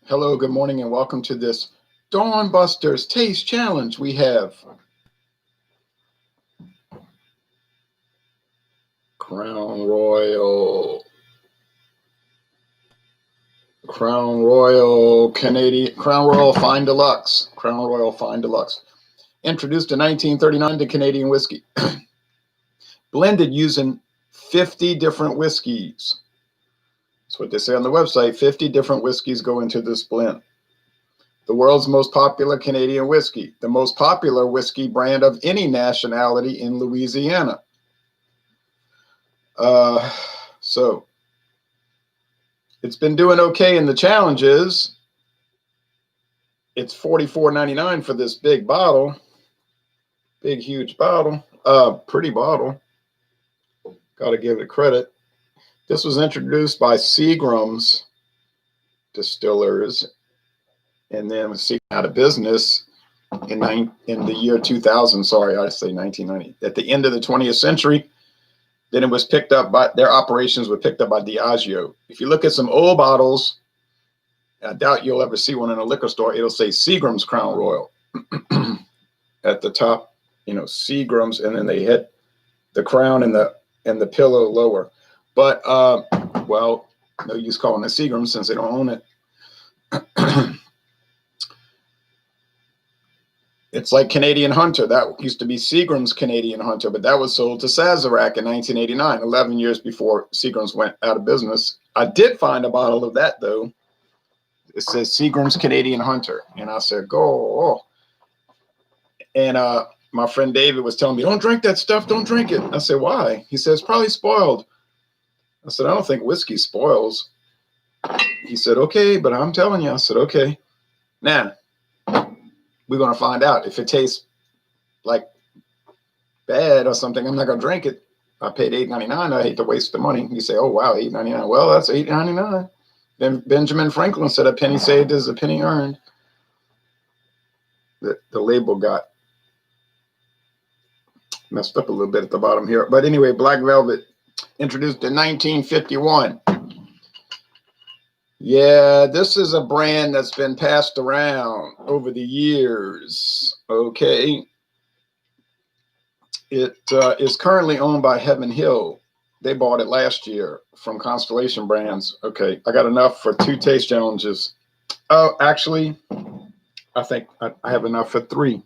Hello, good morning, and welcome to this Dawn Busters Taste Challenge. We have Crown Royal Canadian, Crown Royal Fine Deluxe. Introduced in 1939 to Canadian whiskey. Blended using 50 different whiskeys. That's what they say on the website. 50 different whiskeys go into this blend. The world's most popular Canadian whiskey. The most popular whiskey brand of any nationality in Louisiana. So it's been doing okay in the challenges. It's $44.99 for this big bottle. Big, huge bottle. Pretty bottle. Got to give it credit. This was introduced by Seagram's Distillers, and then was out of business in the year 2000. Sorry, I say 1990. At the end of the 20th century, then it was picked up by their operations were picked up by Diageo. If you look at some old bottles, I doubt you'll ever see one in a liquor store. It'll say Seagram's Crown Royal at the top, Seagram's, and then they hit the crown and the pillow lower. But well, no use calling it Seagram's since they don't own it. It's like Canadian Hunter. That used to be Seagram's Canadian Hunter, but that was sold to Sazerac in 1989, 11 years before Seagram's went out of business. I did find a bottle of that, though. It says Seagram's Canadian Hunter. And I said, go. And my friend David was telling me, don't drink that stuff. Don't drink it. I said, why? He says, probably spoiled. I said, I don't think whiskey spoils. He said, okay, but I'm telling you. I said, okay. Now, we're going to find out if it tastes like bad or something. I'm not going to drink it. I paid $8.99. I hate to waste the money. You say, oh, wow, $8.99. Well, that's $8.99. Then Benjamin Franklin said a penny saved is a penny earned. The label got messed up a little bit at the bottom here. But anyway, Black Velvet, introduced in 1951. Yeah, this is a brand that's been passed around over the years. Okay. It is currently owned by Heaven Hill. They bought it last year from Constellation Brands. Okay, I got enough for 2 taste challenges. Oh, actually, I think I have enough for 3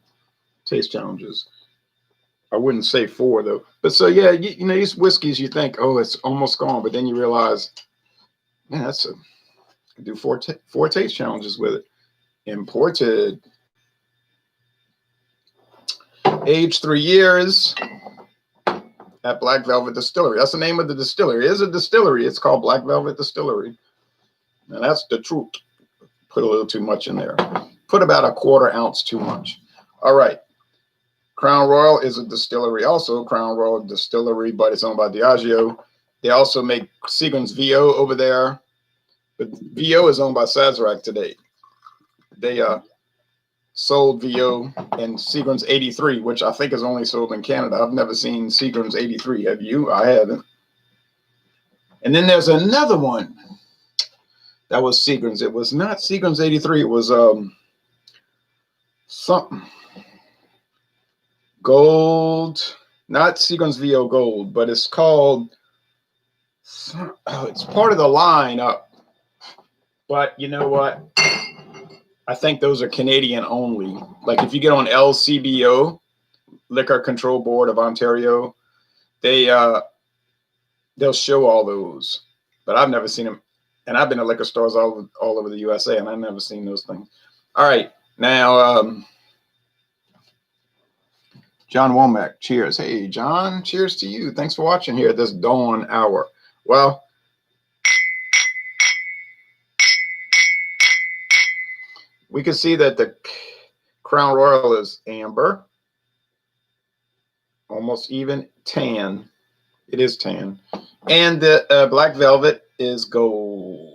taste challenges. I wouldn't say 4, though. But so, yeah, these whiskeys, you think, oh, it's almost gone. But then you realize, man, I can do 4 taste challenges with it. Imported. Aged 3 years at Black Velvet Distillery. That's the name of the distillery. It is a distillery. It's called Black Velvet Distillery. And that's the truth. Put a little too much in there. Put about a 1/4 ounce too much. All right. Crown Royal is a distillery also. Crown Royal Distillery, but it's owned by Diageo. They also make Seagram's VO over there. But VO is owned by Sazerac today. They sold VO and Seagram's 83, which I think is only sold in Canada. I've never seen Seagram's 83. Have you? I haven't. And then there's another one that was Seagram's. It was not Seagram's 83. It was something gold, not Seagram's VO Gold, but it's called. It's part of the lineup. But you know what? I think those are Canadian only. Like if you get on LCBO, Liquor Control Board of Ontario, they'll show all those. But I've never seen them. And I've been to liquor stores all over the USA, and I've never seen those things. All right. Now, John Womack, cheers. Hey, John, cheers to you. Thanks for watching here at this dawn hour. Well, we can see that the Crown Royal is amber, almost even tan. It is tan. And the Black Velvet is gold.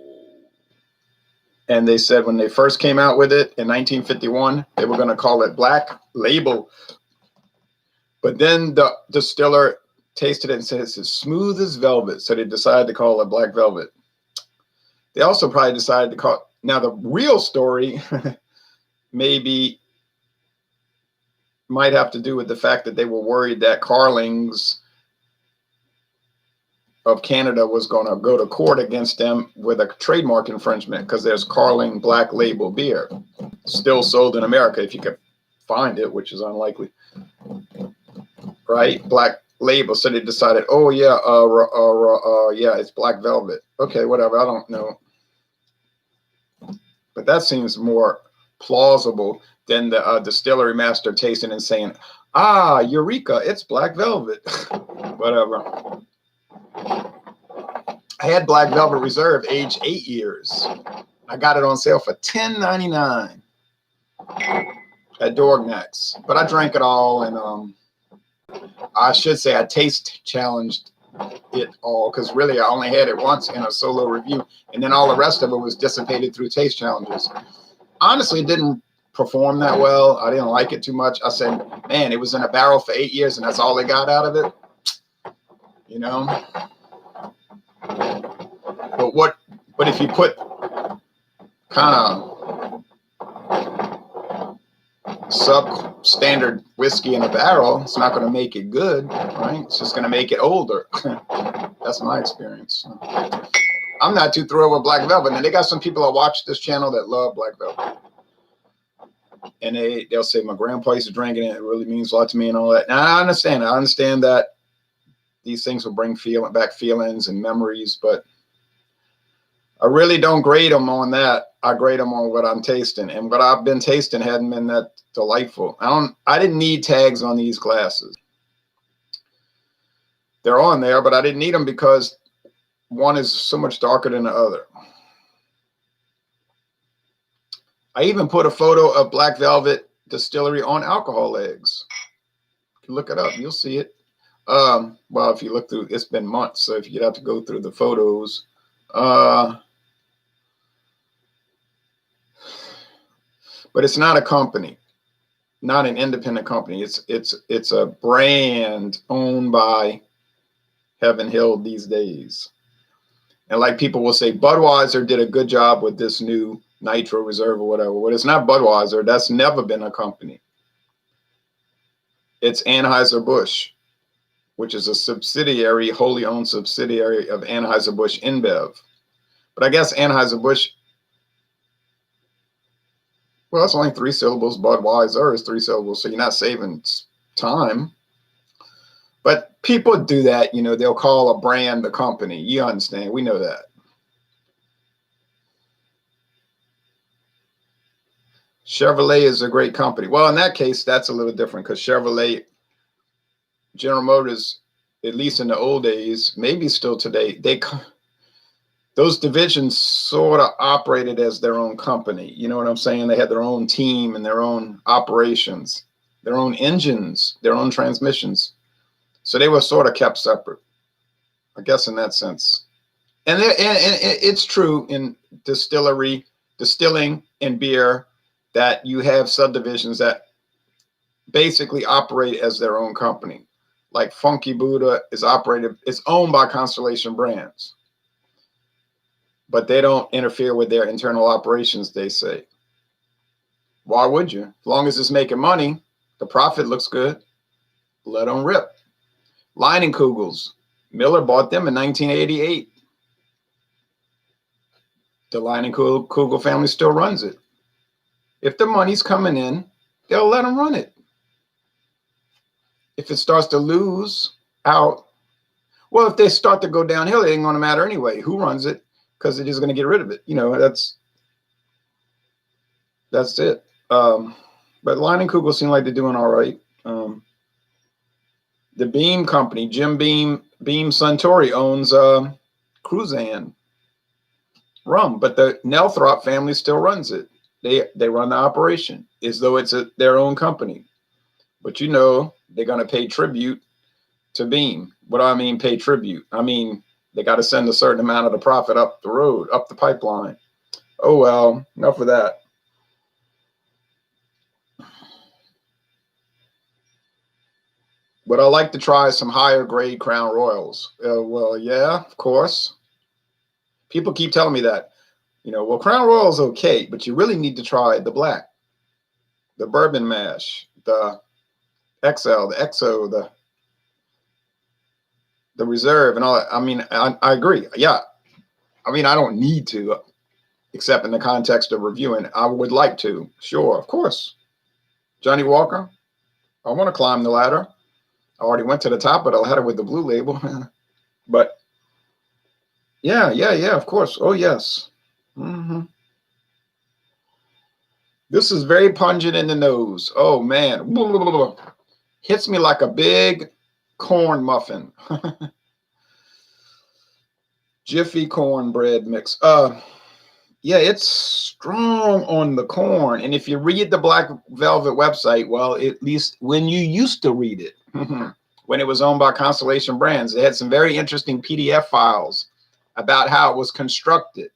And they said when they first came out with it in 1951, they were going to call it Black Label. But then the distiller tasted it and said it's as smooth as velvet. So they decided to call it black velvet. They also probably decided to call, now the real story maybe might have to do with the fact that they were worried that Carling's of Canada was going to go to court against them with a trademark infringement, because there's Carling Black Label beer still sold in America if you could find it, which is unlikely, right? Black Label. So they decided, oh yeah, yeah, it's black velvet. Okay, whatever. I don't know, but that seems more plausible than the distillery master tasting and saying, ah, eureka, it's black velvet. Whatever. I had Black Velvet Reserve, aged 8 years. I got it on sale for $10.99 at Dorgnac's, but I drank it all, and I should say I taste challenged it all, because really I only had it once in a solo review, and then all the rest of it was dissipated through taste challenges. Honestly, it didn't perform that well. I didn't like it too much. I said, man, it was in a barrel for 8 years, and that's all they got out of it. You know. But if you put kind of substandard whiskey in a barrel, it's not going to make it good, right? It's just going to make it older. That's my experience. I'm not too thrilled with Black Velvet, and they got some people that watch this channel that love Black Velvet, and they'll say my grandpa used to drink it, and it really means a lot to me and all that. Now I understand that these things will bring back feelings and memories, but I really don't grade them on that. I grade them on what I'm tasting, and what I've been tasting hadn't been that delightful. I didn't need tags on these glasses. They're on there, but I didn't need them because one is so much darker than the other. I even put a photo of Black Velvet Distillery on alcohol legs. You can look it up, you'll see it. Well, if you look through, it's been months, so if you'd have to go through the photos. But it's not a company, not an independent company. It's a brand owned by Heaven Hill these days. And like people will say, Budweiser did a good job with this new Nitro Reserve or whatever. Well, it's not Budweiser. That's never been a company. It's Anheuser-Busch, which is a subsidiary, wholly owned subsidiary of Anheuser-Busch InBev. But I guess Anheuser-Busch, well, it's only 3 syllables. Budweiser is 3 syllables, so you're not saving time. But people do that, you know, they'll call a brand a company. You understand, we know that. Chevrolet is a great company. Well, in that case, that's a little different, because Chevrolet, General Motors, at least in the old days, maybe still today, those divisions sort of operated as their own company. You know what I'm saying? They had their own team and their own operations, their own engines, their own transmissions. So they were sort of kept separate, I guess, in that sense. And it's true in distilling and beer that you have subdivisions that basically operate as their own company. Like Funky Buddha is owned by Constellation Brands, but they don't interfere with their internal operations, they say. Why would you? As long as it's making money, the profit looks good, let them rip. Leinenkugels, Miller bought them in 1988. The Leinenkugel family still runs it. If the money's coming in, they'll let them run it. If it starts to lose out, well, if they start to go downhill, it ain't going to matter anyway. Who runs it? Because they're just going to get rid of it. You know, that's it. But Leinenkugel seem like they're doing all right. The Beam Company, Jim Beam Suntory owns Cruzan rum, but the Nelthrop family still runs it. They run the operation as though it's their own company. But you know, they're going to pay tribute to Beam. What do I mean pay tribute? I mean, they got to send a certain amount of the profit up the road, up the pipeline. Oh, well, enough of that. Would I like to try some higher grade Crown Royals? Well, yeah, of course. People keep telling me that. Well, Crown Royal is okay, but you really need to try the black, the bourbon mash, the XL, the XO, the reserve, and all that. I mean, I agree. Yeah. I mean, I don't need to, except in the context of reviewing. I would like to. Sure, of course. Johnny Walker, I want to climb the ladder. I already went to the top of the ladder with the blue label. But yeah, of course. Oh, yes. Mm-hmm. This is very pungent in the nose. Oh, man. Hits me like a big corn muffin. Jiffy cornbread mix. Yeah, it's strong on the corn. And if you read the Black Velvet website, well, at least when you used to read it, when it was owned by Constellation Brands, they had some very interesting PDF files about how it was constructed.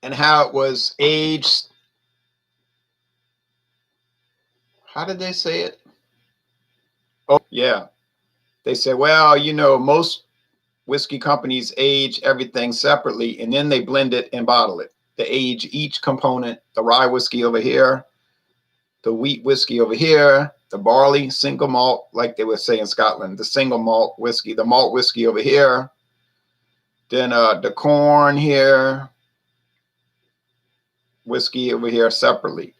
And how it was aged. How did they say it? Oh, yeah. They said, well, most whiskey companies age everything separately, and then they blend it and bottle it. They age each component, the rye whiskey over here, the wheat whiskey over here, the barley single malt, like they would say in Scotland, the single malt whiskey, the malt whiskey over here, then the corn here, whiskey over here separately.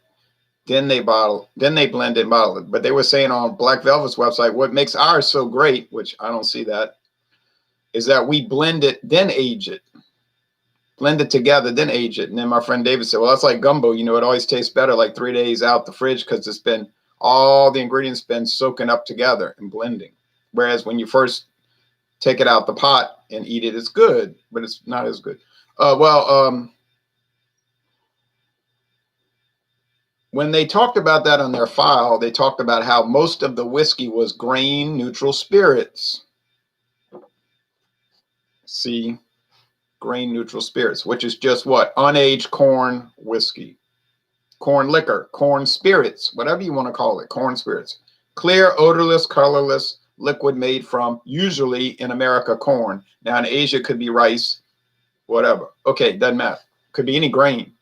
Then they blend and bottle it. But they were saying on Black Velvet's website, what makes ours so great, which I don't see that, is that we blend it, then age it. Blend it together, then age it. And then my friend David said, well, that's like gumbo. It always tastes better like 3 days out the fridge because it's been, all the ingredients been soaking up together and blending. Whereas when you first take it out the pot and eat it, it's good, but it's not as good. When they talked about that on their file, they talked about how most of the whiskey was grain neutral spirits. See, grain neutral spirits, which is just what? Unaged corn whiskey, corn liquor, corn spirits, whatever you want to call it, corn spirits. Clear, odorless, colorless liquid made from, usually in America, corn. Now in Asia, it could be rice, whatever. Okay, doesn't matter. Could be any grain,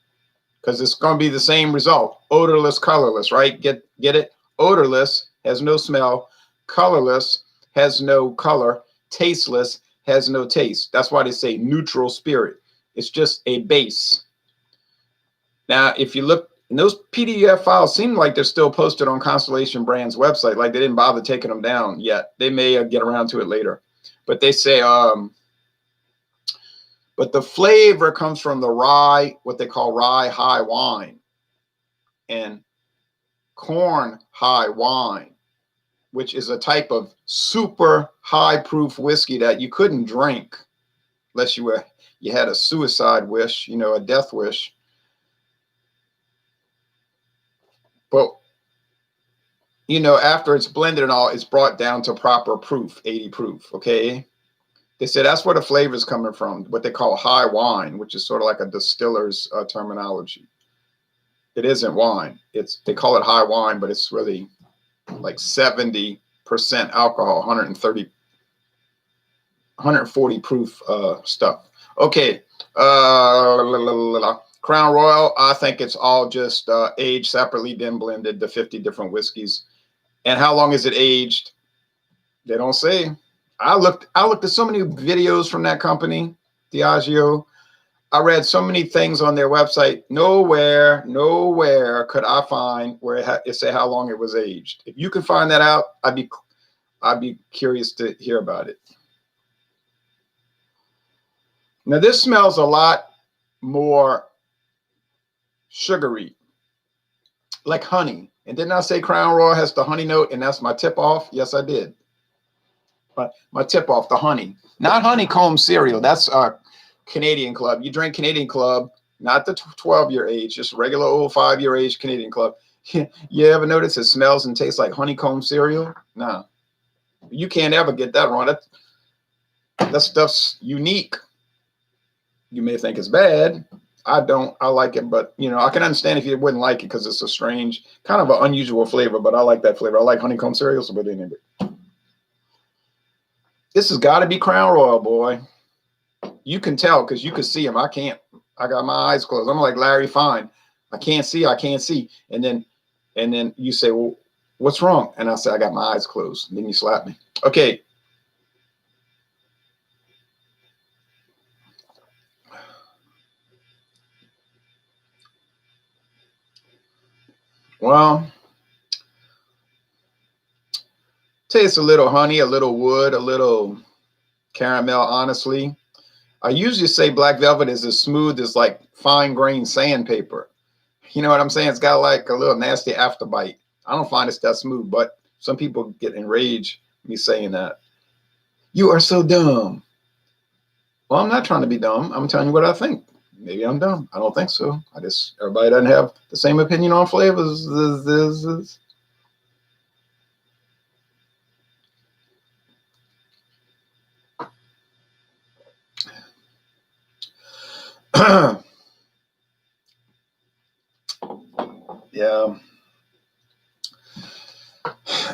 because it's going to be the same result. Odorless, colorless, right? Get it? Odorless has no smell. Colorless has no color. Tasteless has no taste. That's why they say neutral spirit. It's just a base. Now, if you look, and those PDF files seem like they're still posted on Constellation Brands website, like they didn't bother taking them down yet. They may get around to it later. But they say, but the flavor comes from the rye, what they call rye high wine, and corn high wine, which is a type of super high proof whiskey that you couldn't drink unless you had a suicide wish, a death wish. But after it's blended and all, it's brought down to proper proof, 80 proof. Okay. They said that's where the flavor is coming from, what they call high wine, which is sort of like a distiller's terminology. It isn't wine. They call it high wine, but it's really like 70% alcohol, 140 proof stuff. Okay. Crown Royal, I think it's all just aged separately, then blended, the 50 different whiskeys. And how long is it aged? They don't say. I looked at so many videos from that company, Diageo. I read so many things on their website. Nowhere could I find where it say how long it was aged. If you could find that out, I'd be curious to hear about it. Now this smells a lot more sugary, like honey. And didn't I say Crown Royal has the honey note, and that's my tip off? Yes, I did. But my tip off, the honey, not honeycomb cereal. That's Canadian Club. You drink Canadian Club, not the 12-year age, just regular old 5-year age Canadian Club. You ever notice it smells and tastes like honeycomb cereal? No, you can't ever get that wrong. That stuff's unique. You may think it's bad. I don't. I like it, but you know, I can understand if you wouldn't like it because it's a strange, kind of an unusual flavor. But I like that flavor. I like honeycomb cereals, but in it. This has got to be Crown Royal, boy. You can tell because you can see them. I can't. I got my eyes closed. I'm like Larry Fine. I can't see. I can't see. And then you say, well, what's wrong? And I say, I got my eyes closed. And then you slap me. Okay. Well, tastes a little honey, a little wood, a little caramel, honestly. I usually say black velvet is as smooth as like fine grained sandpaper. You know what I'm saying? It's got like a little nasty afterbite. I don't find it's that smooth, but some people get enraged me saying that. You are so dumb. Well, I'm not trying to be dumb. I'm telling you what I think. Maybe I'm dumb. I don't think so. Everybody doesn't have the same opinion on flavors. Yeah.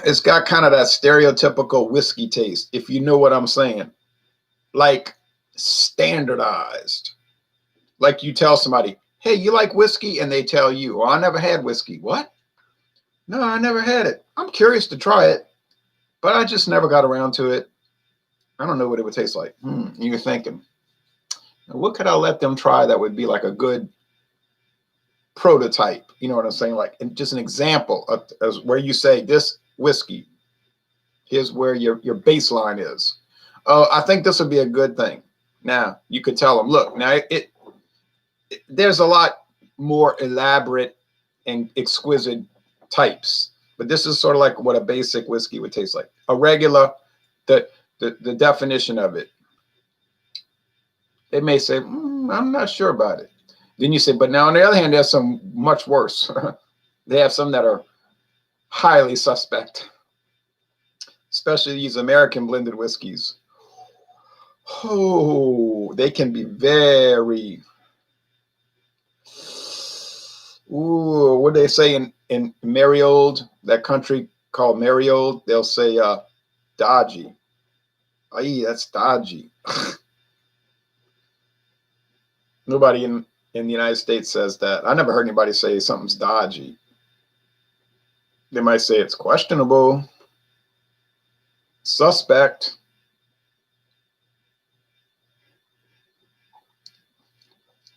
It's got kind of that stereotypical whiskey taste, if you know what I'm saying. Like standardized. Like you tell somebody, hey, you like whiskey? And they tell you, well, I never had whiskey. What? No, I never had it. I'm curious to try it, but I just never got around to it. I don't know what it would taste like. You're thinking, what could I let them try that would be like a good prototype? You know what I'm saying? Like just an example of where you say this whiskey, here's where your baseline is. Oh, I think this would be a good thing. Now you could tell them, look, now there's a lot more elaborate and exquisite types, but this is sort of like what a basic whiskey would taste like. A regular, the definition of it. They may say, I'm not sure about it. Then you say, but now on the other hand, there's some much worse. They have some that are highly suspect, especially these American blended whiskeys. Oh, they can be very, what do they say in Mariold, that country called Mariold? They'll say dodgy. Aye, that's dodgy. Nobody in the United States says that. I never heard anybody say something's dodgy. They might say it's questionable, suspect.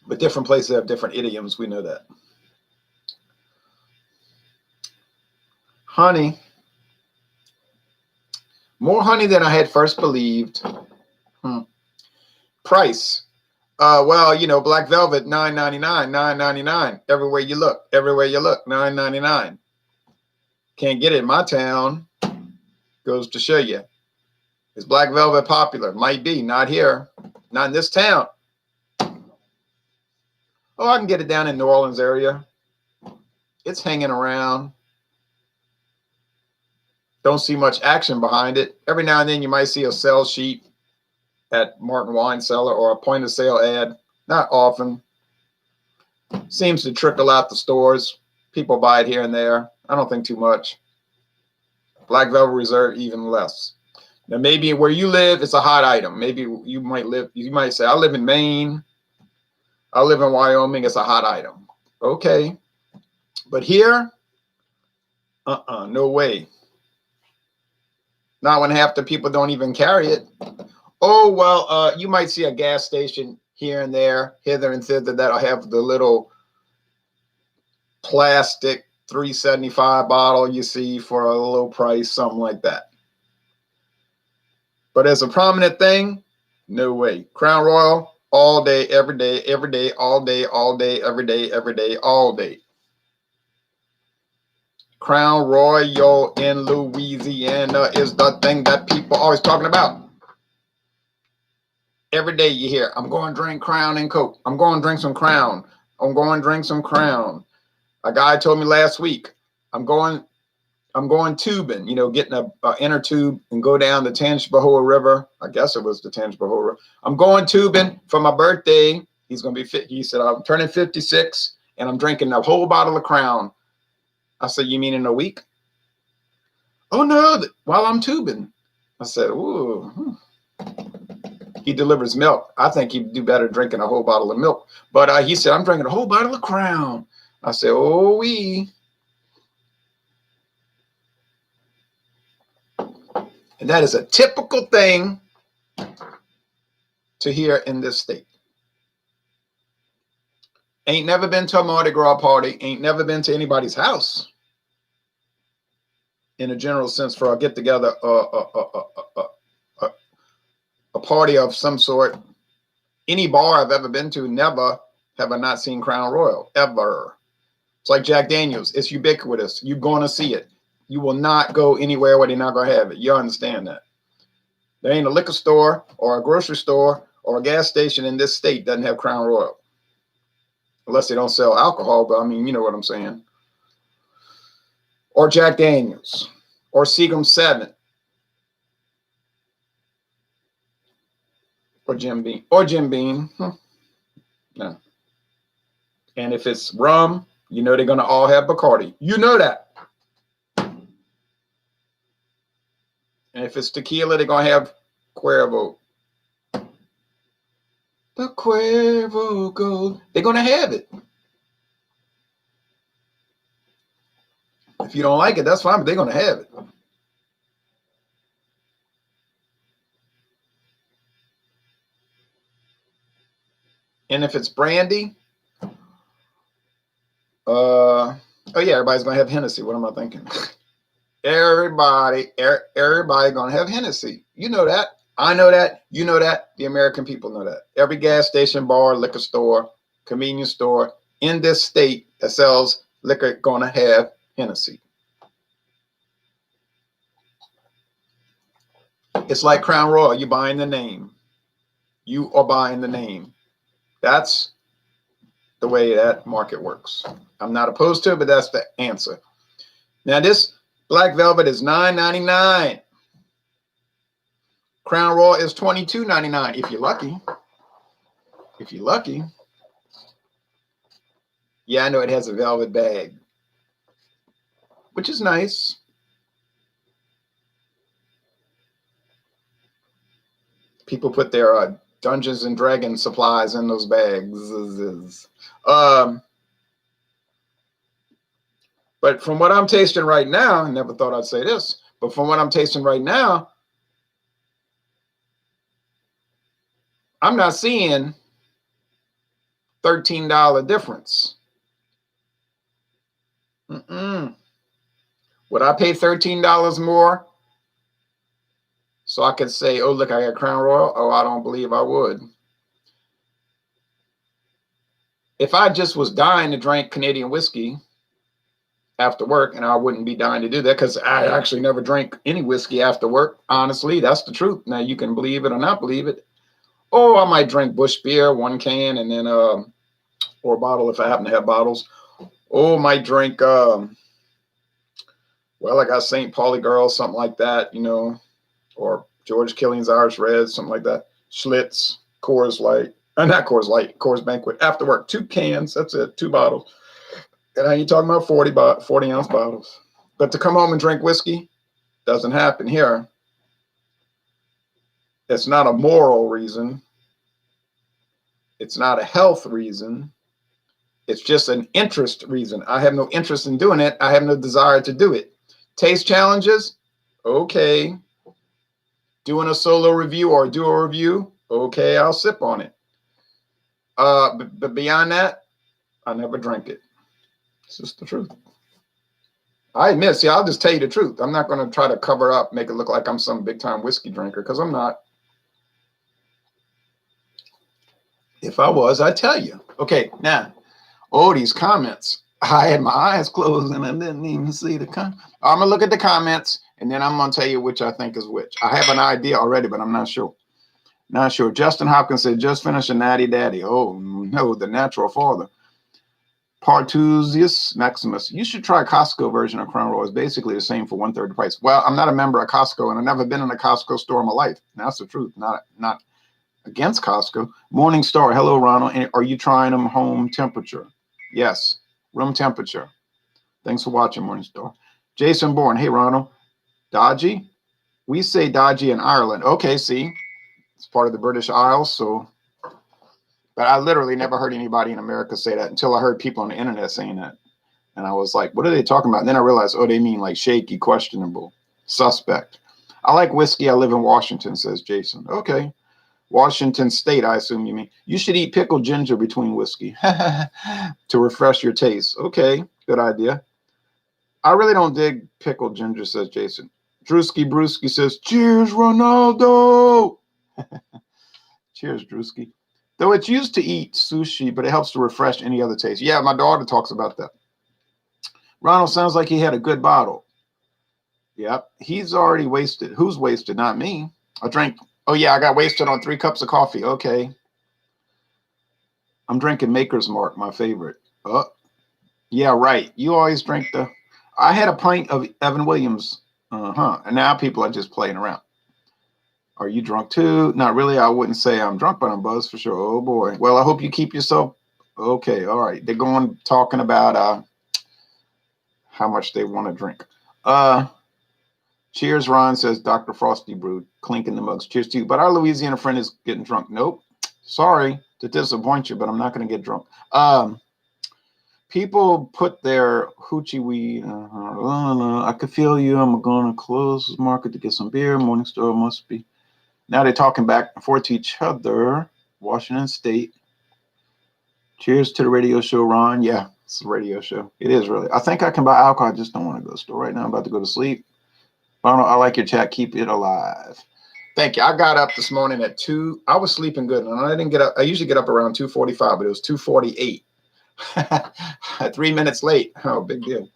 But different places have different idioms. We know that. Honey. More honey than I had first believed. Price. Well, you know, black velvet, $9.99, $9.99. Everywhere you look, $9.99. Can't get it in my town. Goes to show you. Is black velvet popular? Might be. Not here. Not in this town. Oh, I can get it down in New Orleans area. It's hanging around. Don't see much action behind it. Every now and then you might see a sell sheet at Martin Wine Cellar or a point of sale ad. Not often. Seems to trickle out the stores. People buy it here and there. I don't think too much. Black Velvet Reserve, even less. Now, maybe where you live, it's a hot item. Maybe you might say, I live in Maine. I live in Wyoming. It's a hot item. Okay. But here, no way. Not when half the people don't even carry it. Oh, well, you might see a gas station here and there, hither and thither, that'll have the little plastic $3.75 bottle you see for a low price, something like that. But as a prominent thing, no way. Crown Royal, all day, every day, all day, all day, every day, all day. Crown Royal in Louisiana is the thing that people are always talking about. Every day you hear, I'm going to drink Crown and Coke. I'm going to drink some Crown. I'm going to drink some Crown. A guy told me last week, I'm going tubing, getting a inner tube and go down the Tangipahoa River. I guess it was the Tangipahoa River. I'm going tubing for my birthday. He's going to be fit. He said, I'm turning 56 and I'm drinking a whole bottle of Crown. I said, you mean in a week? Oh, no, while I'm tubing. I said, ooh. He delivers milk. I think he'd do better drinking a whole bottle of milk. But he said, I'm drinking a whole bottle of Crown. I said, oh, we. And that is a typical thing to hear in this state. Ain't never been to a Mardi Gras party. Ain't never been to anybody's house. In a general sense, for a get-together, a party of some sort. Any bar I've ever been to, never have I not seen Crown Royal, ever. It's like Jack Daniels. It's ubiquitous. You're going to see it. You will not go anywhere where they're not going to have it. You understand that. There ain't a liquor store or a grocery store or a gas station in this state doesn't have Crown Royal. Unless they don't sell alcohol, but I mean, you know what I'm saying. Or Jack Daniels or Seagram 7 or Jim Beam. No. And if it's rum, you know they're going to all have Bacardi. You know that. And if it's tequila, they're going to have Cuervo. The Cuervo Gold. They're going to have it. If you don't like it, that's fine, but they're going to have it. And if it's brandy, oh yeah, everybody's going to have Hennessy. What am I thinking? Everybody going to have Hennessy. You know that. I know that. You know that. The American people know that. Every gas station, bar, liquor store, convenience store in this state that sells liquor going to have Hennessy. It's like Crown Royal. You're buying the name. You are buying the name. That's the way that market works. I'm not opposed to it, but that's the answer. Now, this Black Velvet is $9.99. Crown Royal is $22.99 if you're lucky. If you're lucky. Yeah, I know it has a velvet bag, which is nice. People put their Dungeons and Dragons supplies in those bags. But from what I'm tasting right now, I never thought I'd say this, but from what I'm tasting right now, I'm not seeing $13 difference. Would I pay $13 more so I could say, oh, look, I got Crown Royal? Oh, I don't believe I would. If I just was dying to drink Canadian whiskey after work, and I wouldn't be dying to do that because I actually never drank any whiskey after work. Honestly, that's the truth. Now, you can believe it or not believe it. Oh, I might drink Bush beer, 1 can, and then or a bottle if I happen to have bottles. Oh, might drink well, I got St. Pauli Girl, something like that, you know, or George Killian's Irish Red, something like that. Schlitz, Coors Light, not Coors Light, Coors Banquet. After work, 2 cans, that's it, 2 bottles. And I ain't talking about 40-ounce bottles. But to come home and drink whiskey doesn't happen here. It's not a moral reason. It's not a health reason. It's just an interest reason. I have no interest in doing it. I have no desire to do it. Taste challenges? Okay. Doing a solo review or a duo review? Okay, I'll sip on it. But beyond that, I never drink it. It's just the truth. I admit, see, I'll just tell you the truth. I'm not going to try to cover up, make it look like I'm some big-time whiskey drinker, because I'm not. If I was, I'd tell you. Okay, now, these comments. I had my eyes closed and I didn't even see the comments. I'm going to look at the comments, and then I'm going to tell you which I think is which. I have an idea already, but I'm not sure. Not sure. Justin Hopkins said, just finished a Natty Daddy. Oh, no, the natural father. Partusius Maximus. You should try Costco version of Crown Royal. It's basically the same for 1/3 the price. Well, I'm not a member of Costco, and I've never been in a Costco store in my life. And that's the truth. Against Costco. Morning Star. Hello, Ronald. Are you trying them home temperature? Yes. Room temperature. Thanks for watching, Morning Star. Jason Bourne. Hey, Ronald. Dodgy? We say dodgy in Ireland. Okay, see. It's part of the British Isles, so. But I literally never heard anybody in America say that until I heard people on the internet saying that. And I was like, what are they talking about? And then I realized, oh, they mean like shaky, questionable, suspect. I like whiskey. I live in Washington, says Jason. Okay. Washington State, I assume you mean. You should eat pickled ginger between whiskey to refresh your taste. Okay, good idea. I really don't dig pickled ginger, says Jason. Drewski Brewski says, cheers, Ronaldo. Cheers, Drewski. Though it's used to eat sushi, but it helps to refresh any other taste. Yeah, my daughter talks about that. Ronald sounds like he had a good bottle. Yep, he's already wasted. Who's wasted? Not me. I drank. Oh, yeah, I got wasted on 3 cups of coffee. Okay. I'm drinking Maker's Mark, my favorite. Oh, yeah, right. You always drink the. I had a pint of Evan Williams. And now people are just playing around. Are you drunk too? Not really. I wouldn't say I'm drunk, but I'm buzzed for sure. Oh, boy. Well, I hope you keep yourself. Okay. All right. They're going talking about how much they want to drink. Cheers, Ron, says Dr. Frosty Brewed, clinking the mugs. Cheers to you. But our Louisiana friend is getting drunk. Nope. Sorry to disappoint you, but I'm not going to get drunk. People put their hoochie weed. I could feel you. I'm going to close the market to get some beer. Morningstar must be. Now they're talking back and forth to each other. Washington State. Cheers to the radio show, Ron. Yeah, it's a radio show. It is really. I think I can buy alcohol. I just don't want to go to the store right now. I'm about to go to sleep. Ronald, I like your chat. Keep it alive. Thank you. I got up this morning at 2. I was sleeping good, and I didn't get up. I usually get up around 2:45, but it was 2:48. 3 minutes late. Oh, big deal.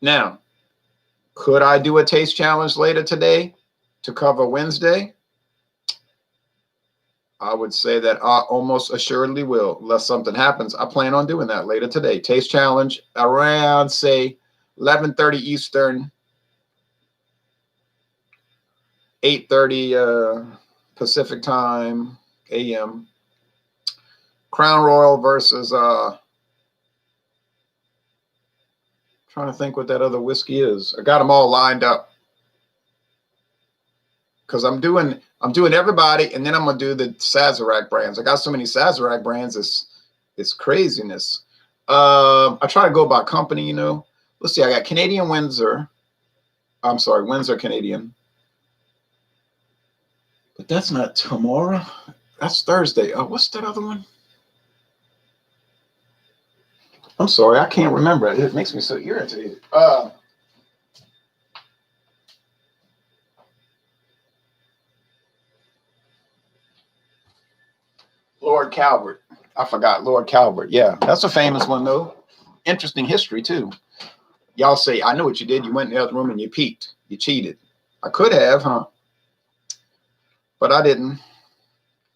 Now, could I do a taste challenge later today to cover Wednesday? I would say that I almost assuredly will, unless something happens. I plan on doing that later today. Taste challenge around, say, 11:30 Eastern, 8:30 Pacific time, AM. Crown Royal versus trying to think what that other whiskey is. I got them all lined up because I'm doing everybody, and then I'm gonna do the Sazerac brands. I got so many Sazerac brands, it's craziness. I try to go by company, you know. Let's see, I got Canadian Windsor. I'm sorry, Windsor Canadian. But that's not tomorrow. That's Thursday. Oh, what's that other one? I'm sorry, I can't remember. It makes me so irritated. Lord Calvert. I forgot Lord Calvert. Yeah, that's a famous one, though. Interesting history, too. Y'all say, I know what you did. You went in the other room and you peeked. You cheated. I could have, huh? But I didn't.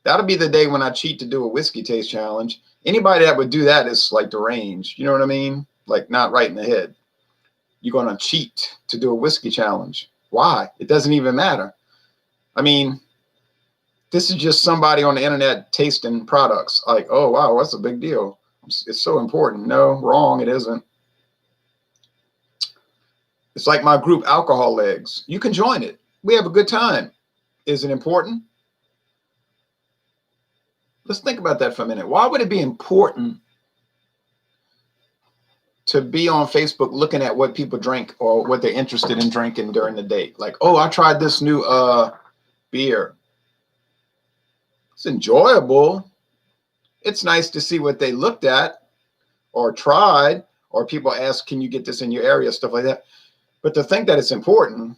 That'll be the day when I cheat to do a whiskey taste challenge. Anybody that would do that is like deranged. You know what I mean? Like not right in the head. You're going to cheat to do a whiskey challenge. Why? It doesn't even matter. I mean, this is just somebody on the internet tasting products. Like, oh, wow, that's a big deal. It's so important. No, wrong. It isn't. It's like my group, Alcohol Legs. You can join it. We have a good time. Is it important? Let's think about that for a minute. Why would it be important to be on Facebook looking at what people drink or what they're interested in drinking during the day? Like, oh, I tried this new beer. It's enjoyable. It's nice to see what they looked at or tried, or people ask, can you get this in your area, stuff like that. But to think that it's important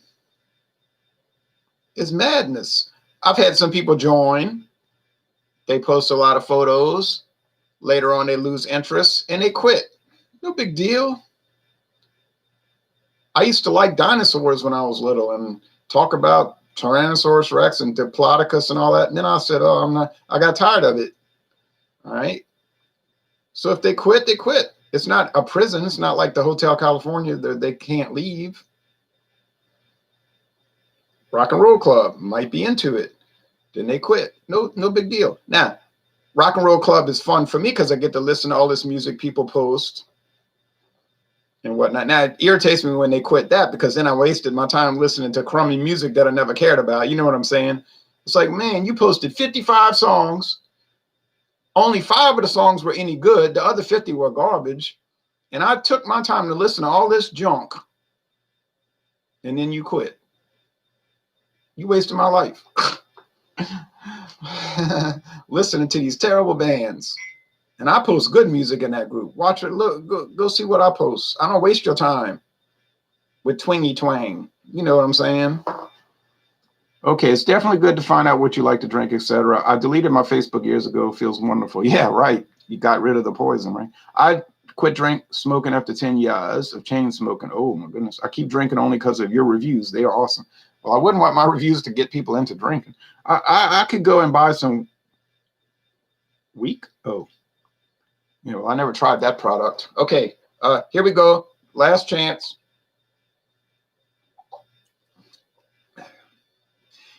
is madness. I've had some people join. They post a lot of photos. Later on, they lose interest and they quit. No big deal. I used to like dinosaurs when I was little and talk about Tyrannosaurus Rex and Diplodocus and all that. And then I said, oh, I got tired of it. All right. So if they quit, they quit. It's not a prison. It's not like the Hotel California. They can't leave. Rock and Roll Club might be into it. Then they quit. No big deal. Now, Rock and Roll Club is fun for me because I get to listen to all this music people post and whatnot. Now, it irritates me when they quit that because then I wasted my time listening to crummy music that I never cared about. You know what I'm saying? It's like, man, you posted 55 songs. Only 5 of the songs were any good. The other 50 were garbage. And I took my time to listen to all this junk. And then you quit. You wasted my life. Listening to these terrible bands. And I post good music in that group. Watch it. Look, go see what I post. I don't waste your time with twingy twang. You know what I'm saying? Okay, it's definitely good to find out what you like to drink, etc. I deleted my Facebook years ago. Feels wonderful. Yeah, right. You got rid of the poison, right? I quit smoking after 10 years of chain smoking. Oh my goodness. I keep drinking only because of your reviews. They are awesome. Well, I wouldn't want my reviews to get people into drinking. I could go and buy some weak. Oh, you know, I never tried that product. Okay, here we go. Last chance.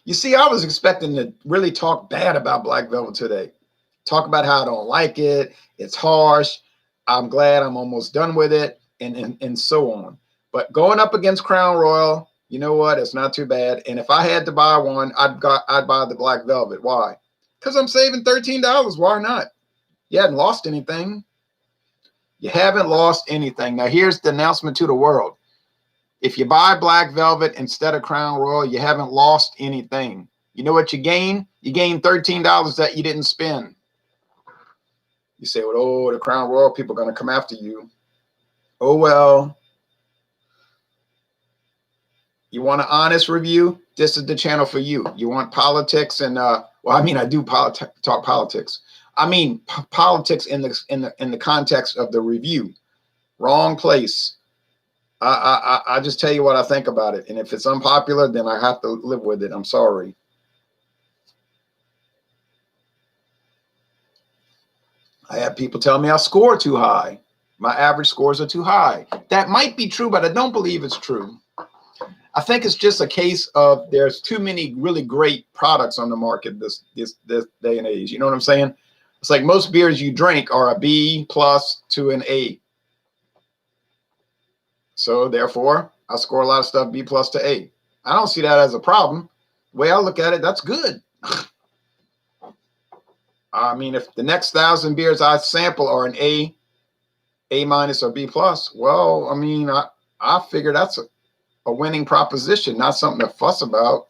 You see, I was expecting to really talk bad about Black Velvet today. Talk about how I don't like it. It's harsh. I'm glad I'm almost done with it, and so on. But going up against Crown Royal, you know what? It's not too bad. And if I had to buy one, I'd buy the Black Velvet. Why? Because I'm saving $13. Why not? You hadn't lost anything. You haven't lost anything. Now, here's the announcement to the world. If you buy Black Velvet instead of Crown Royal, you haven't lost anything. You know what you gain? You gain $13 that you didn't spend. You say, well, oh, the Crown Royal people are going to come after you. Oh, well. You want an honest review? This is the channel for you. You want politics and, well, I mean, I do talk politics. I mean, politics in the context of the review. Wrong place. I just tell you what I think about it. And if it's unpopular, then I have to live with it. I'm sorry. I have people tell me I score too high. My average scores are too high. That might be true, but I don't believe it's true. I think it's just a case of there's too many really great products on the market this day and age. You know what I'm saying? It's like most beers you drink are a B+ to an A. So therefore, I score a lot of stuff B+ to A. I don't see that as a problem. The way I look at it, that's good. I mean, if the next 1,000 beers I sample are an A- or B+, well, I mean, I figure that's a winning proposition, not something to fuss about.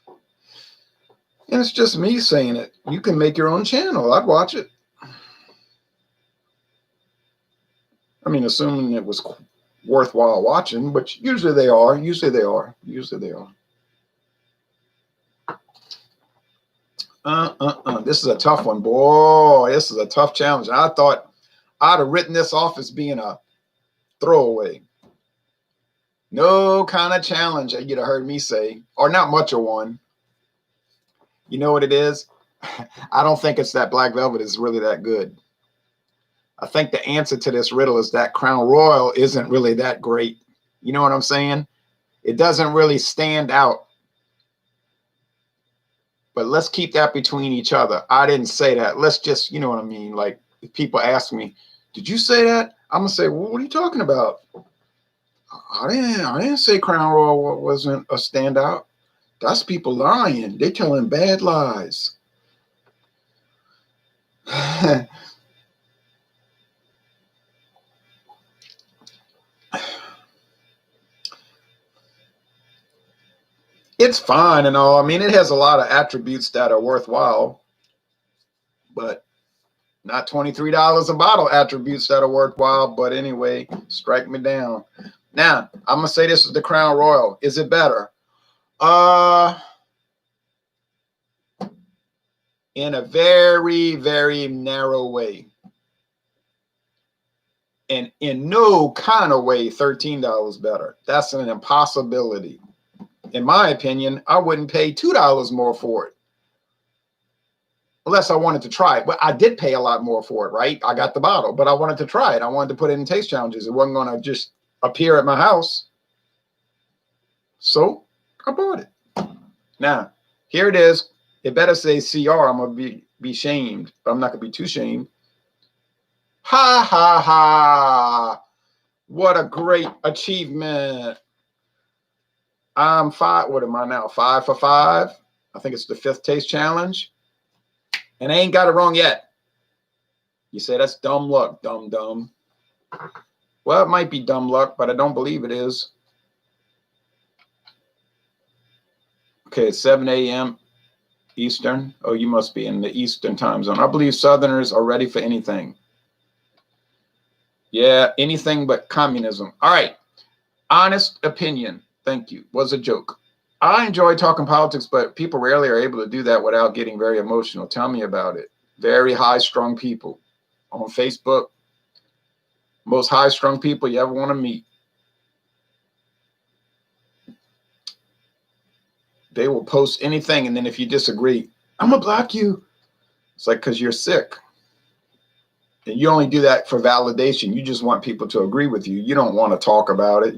And it's just me saying it. You can make your own channel. I'd watch it. I mean, assuming it was worthwhile watching, but usually they are. Usually they are. This is a tough one, boy. This is a tough challenge. I thought I'd have written this off as being a throwaway. No kind of challenge that you'd have heard me say, or not much of one. You know what it is? I don't think it's that Black Velvet is really that good. I think the answer to this riddle is that Crown Royal isn't really that great. You know what I'm saying? It doesn't really stand out. But let's keep that between each other. I didn't say that. Let's just, you know what I mean? Like, if people ask me, did you say that? I'm going to say, well, what are you talking about? I didn't say Crown Royal wasn't a standout. That's people lying. They telling bad lies. It's fine and all. I mean, it has a lot of attributes that are worthwhile, but not $23 a bottle attributes that are worthwhile. But anyway, strike me down. Now, I'm going to say this is the Crown Royal. Is it better? In a very, very narrow way. And in no kind of way, $13 better. That's an impossibility. In my opinion, I wouldn't pay $2 more for it. Unless I wanted to try it. But I did pay a lot more for it, right? I got the bottle, but I wanted to try it. I wanted to put it in taste challenges. It wasn't going to just appear at my house. So I bought it. Now, here it is. It better say CR. I'm going to be shamed, but I'm not going to be too shamed. Ha, ha, ha. What a great achievement. I'm five. What am I now? 5 for 5. I think it's the 5th taste challenge. And I ain't got it wrong yet. You say that's dumb luck, dumb. Well, it might be dumb luck, but I don't believe it is. Okay, 7 a.m. Eastern. Oh, you must be in the Eastern time zone. I believe Southerners are ready for anything. Yeah, anything but communism. All right. Honest opinion. Thank you. Was a joke. I enjoy talking politics, but people rarely are able to do that without getting very emotional. Tell me about it. Very high-strung people on Facebook. Most high-strung people you ever want to meet. They will post anything, and then if you disagree, I'm going to block you. It's like, because you're sick. And you only do that for validation. You just want people to agree with you. You don't want to talk about it.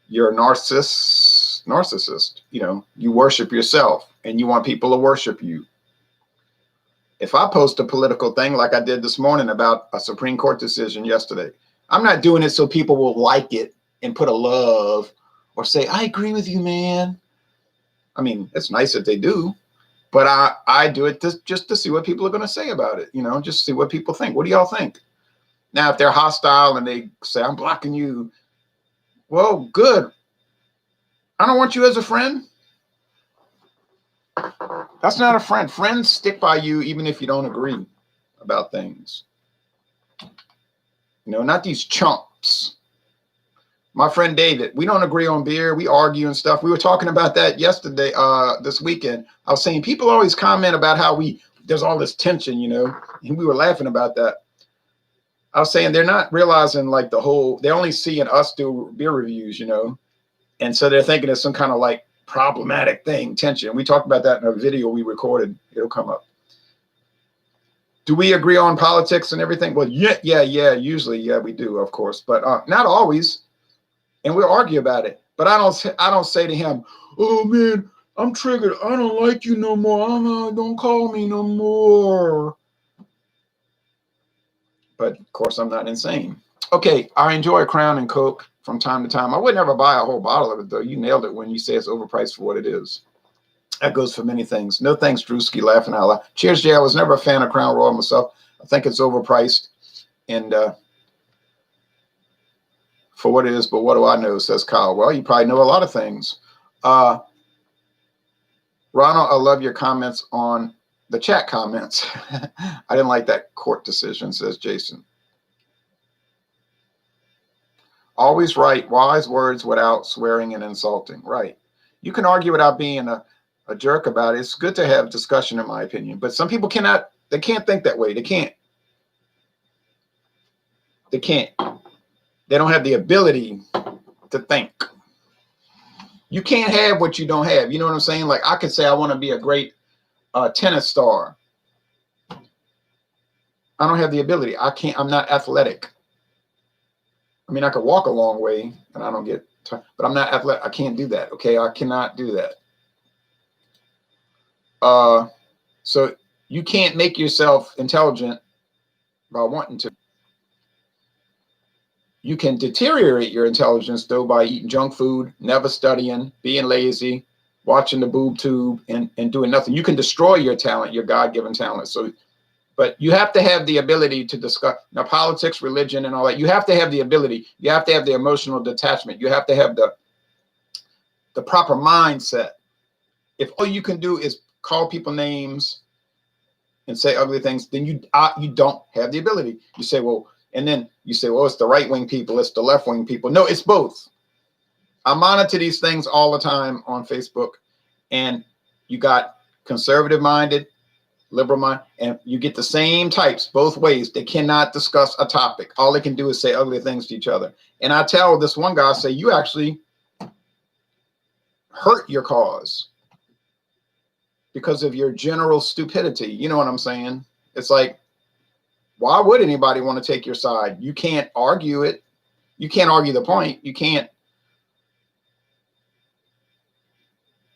You're a narcissist. You know, you worship yourself, and you want people to worship you. If I post a political thing like I did this morning about a Supreme Court decision yesterday, I'm not doing it so people will like it and put a love or say, I agree with you, man. I mean, it's nice that they do, but I do it just to see what people are going to say about it. You know, just see what people think. What do y'all think? Now, if they're hostile and they say, I'm blocking you, well, good. I don't want you as a friend. That's not a friend. Friends stick by you even if you don't agree about things. You know, not these chumps. My friend David, we don't agree on beer. We argue and stuff. We were talking about that yesterday, this weekend. I was saying people always comment about how there's all this tension, you know, and we were laughing about that. I was saying they're not realizing like they're only seeing us do beer reviews, you know, and so they're thinking it's some kind of like problematic thing, tension. We talked about that in a video we recorded. It'll come up. Do we agree on politics and everything? Well, yeah. Usually, yeah, we do, of course, but not always. And we'll argue about it. But I don't say to him, oh man, I'm triggered. I don't like you no more. Don't call me no more. But of course, I'm not insane. Okay, I enjoy Crown and Coke from time to time. I would never buy a whole bottle of it, though. You nailed it when you say it's overpriced for what it is. That goes for many things. No thanks, Drewski, laughing out loud. Cheers, Jay. I was never a fan of Crown Royal myself. I think it's overpriced. And for what it is, but what do I know, says Kyle. Well, you probably know a lot of things. Ronald, I love your comments on the chat comments. I didn't like that court decision, says Jason. Always right, wise words without swearing and insulting. Right. You can argue without being a jerk about it. It's good to have discussion, in my opinion. But some people they can't think that way. They can't. They don't have the ability to think. You can't have what you don't have. You know what I'm saying? Like I could say I want to be a great tennis star. I don't have the ability. I'm not athletic. I mean, I could walk a long way and I don't get tired, but I'm not athletic. I can't do that. Okay. I cannot do that. So you can't make yourself intelligent by wanting to. You can deteriorate your intelligence, though, by eating junk food, never studying, being lazy, watching the boob tube, and doing nothing. You can destroy your talent, your God-given talent. So, but you have to have the ability to discuss now politics, religion, and all that. You have to have the ability. You have to have the emotional detachment. You have to have the proper mindset. If all you can do is call people names and say ugly things, then you don't have the ability. You say, well. And then you say, well, it's the right-wing people, it's the left-wing people. No, it's both. I monitor these things all the time on Facebook. And you got conservative-minded, liberal-minded, and you get the same types both ways. They cannot discuss a topic. All they can do is say ugly things to each other. And I tell this one guy, I say, you actually hurt your cause because of your general stupidity. You know what I'm saying? It's like, why would anybody want to take your side? You can't argue it. You can't argue the point. You can't.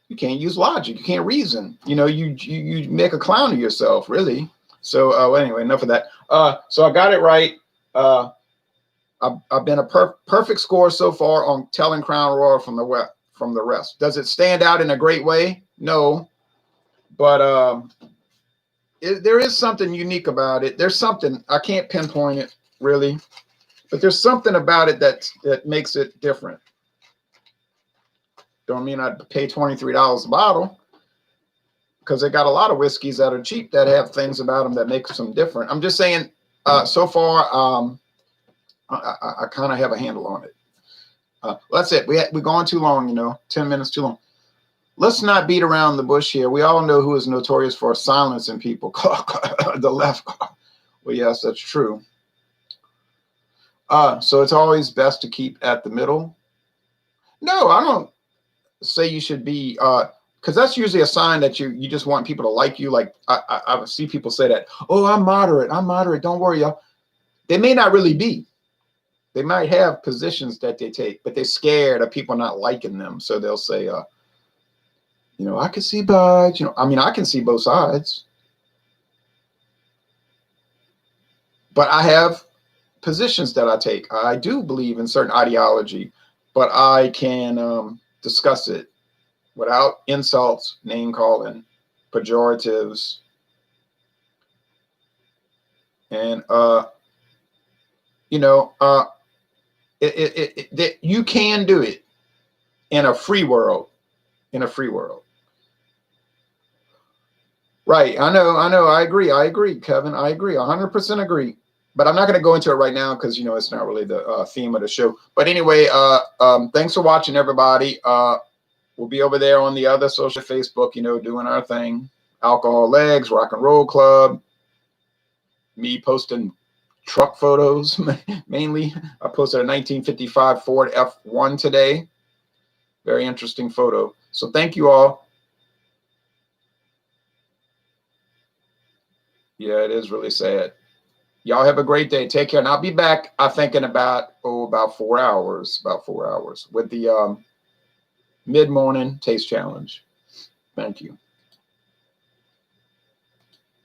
You can't use logic. You can't reason. You know, you make a clown of yourself, really. So well, anyway, enough of that. So I got it right. I've been a perfect score so far on telling Crown Royal from the rest. Does it stand out in a great way? No, but there is something unique about it. There's something, I can't pinpoint it really, but there's something about it that makes it different. Don't mean I'd pay $23 a bottle, because they got a lot of whiskeys that are cheap that have things about them that make them different. I'm just saying, so far, I kind of have a handle on it. That's it. We're going too long, 10 minutes too long. Let's not beat around the bush here. We all know who is notorious for silencing people. The left. Well, yes, that's true. So it's always best to keep at the middle. No, I don't say you should be, because that's usually a sign that you just want people to like you. Like I see people say that, oh, I'm moderate. Don't worry, y'all. They may not really be. They might have positions that they take, but they're scared of people not liking them. So they'll say, I can see sides. I mean, I can see both sides. But I have positions that I take. I do believe in certain ideology, but I can discuss it without insults, name calling, pejoratives, and you can do it in a free world. Right. I know. I agree, Kevin. I agree. 100% agree. But I'm not going to go into it right now because, it's not really the theme of the show. But anyway, thanks for watching, everybody. We'll be over there on the other social Facebook, doing our thing. Alcohol Legs, Rock and Roll Club. Me posting truck photos, mainly. I posted a 1955 Ford F1 today. Very interesting photo. So thank you all. Yeah, it is really sad. Y'all have a great day. Take care. And I'll be back, I think, in about 4 hours. About 4 hours with the mid-morning taste challenge. Thank you.